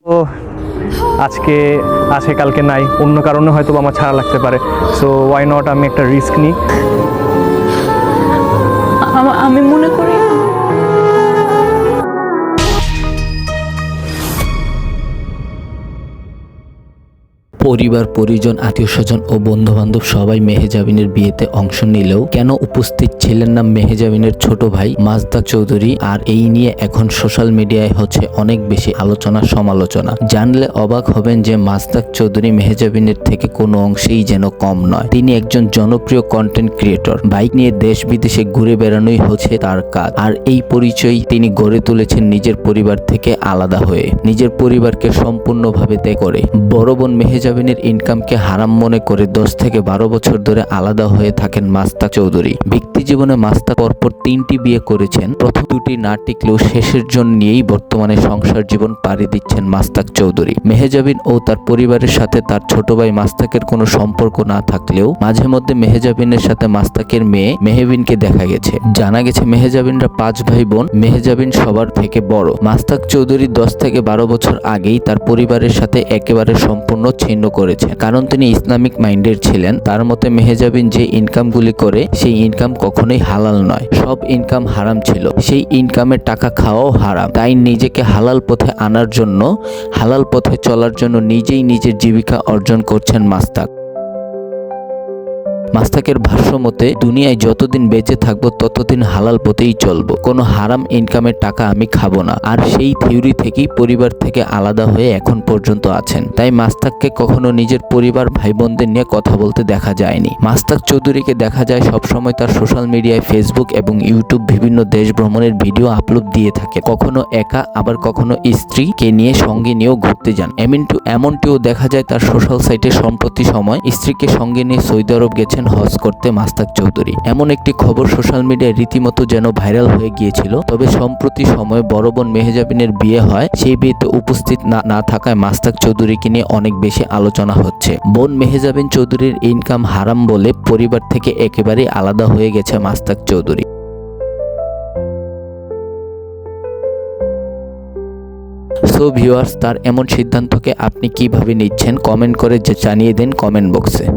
তো আজকে আছে কালকে নাই, অন্য কারণে হয়তো আমার ছাড়া লাগতে পারে। সো ওয়াই নট আমি একটা রিস্ক নিই। আমি মনে করি পরিবার, পরিজন, আত্মীয়স্বজন ও বন্ধুবান্ধব সবাই মেহেজাবিনের বিয়েতে অংশ নিলেও কেন উপস্থিত ছিলেন না মেহেজাবিনের ছোট ভাই মাজদাক চৌধুরী? আর এই নিয়ে এখন সোশ্যাল মিডিয়ায় হচ্ছে অনেক বেশি আলোচনা সমালোচনা। জানলে অবাক হবেন যে মাজদাক চৌধুরী মেহেজাবিনের থেকে কোনো অংশেই যেন কম নয়। তিনি একজন জনপ্রিয় কন্টেন্ট ক্রিয়েটর। বাইক নিয়ে দেশ বিদেশে ঘুরে বেড়ানোই হচ্ছে তার কাজ। আর এই পরিচয় তিনি গড়ে তুলেছেন নিজের পরিবার থেকে আলাদা হয়ে, নিজের পরিবারকে সম্পূর্ণভাবে ত্যাগ করে। বড় বোন মেহেজাবিনের ইনকামকে হারাম মনে করে 10 থেকে 12 বছর ধরে আলাদা হয়ে থাকেন মাজদাক চৌধুরী। ব্যক্তি জীবনে মাজদাক পরপর 3টি বিয়ে করেছেন। প্রথম 2টি না টিকলেও শেষের জন নিয়েই বর্তমানে সংসার জীবন পাড়ি দিচ্ছেন মাজদাক চৌধুরী। মেহেজাবিন ও তার পরিবারের সাথে তার ছোট ভাই মাজদাকের কোনো সম্পর্ক না থাকলেও মাঝে মধ্যে মেহেজাবিনের সাথে মাজদাকের মেয়ে মেহবিনকে দেখা গেছে। জানা গেছে মেহেজাবিনরা 5 ভাই বোন। মেহেজাবিন সবার থেকে বড়। মাজদাক চৌধুরী 10 থেকে 12 বছর আগেই তার পরিবারের সাথে একেবারে সম্পূর্ণ ছিন্ন করেছেন, কারণ তিনি ইসলামিক মাইন্ডের ছিলেন। তার মতে মেহেজাবিন যে ইনকামগুলি করে সেই ইনকাম কখনোই হালাল নয়, সব ইনকাম হারাম ছিল। সেই ইনকামের টাকা খাওয়াও হারাম। তাই নিজেকে হালাল পথে আনার জন্য, হালাল পথে চলার জন্য নিজেই নিজের জীবিকা অর্জন করছেন মাজদাক। মাজদাকের ভাষ্য মতে, দুনিয়ায় যতদিন বেঁচে থাকবো ততদিন হালাল পথেই চলবো, কোনো হারাম ইনকামের টাকা আমি খাবো না। আর সেই থিওরি থেকেই পরিবার থেকে আলাদা হয়ে এখন পর্যন্ত আছেন। তাই মাজদাককে কখনো নিজের পরিবার, ভাই বোনদের নিয়ে কথা বলতে দেখা যায়নি। মাজদাক চৌধুরীকে দেখা যায় সবসময় তার সোশ্যাল মিডিয়ায়, ফেসবুক এবং ইউটিউব বিভিন্ন দেশ ভ্রমণের ভিডিও আপলোড দিয়ে থাকে। কখনো একা, আবার কখনো স্ত্রীকে নিয়ে সঙ্গে নিয়েও ঘুরতে যান। এমনটিও দেখা যায় তার সোশ্যাল সাইটে সম্প্রতি সময় স্ত্রীকে সঙ্গে নিয়ে সৌদি আরব গেছেন হজ করতে মাজদাক চৌধুরী। এমন একটি খবর সোশ্যাল মিডিয়ায় রীতিমতো যেন ভাইরাল হয়ে গিয়েছিল। তবে সম্প্রতি সময়ে বড় বোন মেহেজাবিনের বিয়ে হয়, সেই বিয়েতে উপস্থিত না থাকায় মাজদাক চৌধুরীকে নিয়ে অনেক বেশি আলোচনা হচ্ছে। বোন মেহেজাবিন চৌধুরীর ইনকাম হারাম বলে পরিবার থেকে একেবারেই আলাদা হয়ে গেছে মাজদাক চৌধুরী। সো ভিউয়ার্স, তার এমন সিদ্ধান্তকে আপনি কিভাবে নিচ্ছেন কমেন্ট করে জানিয়ে দিন কমেন্ট বক্সে।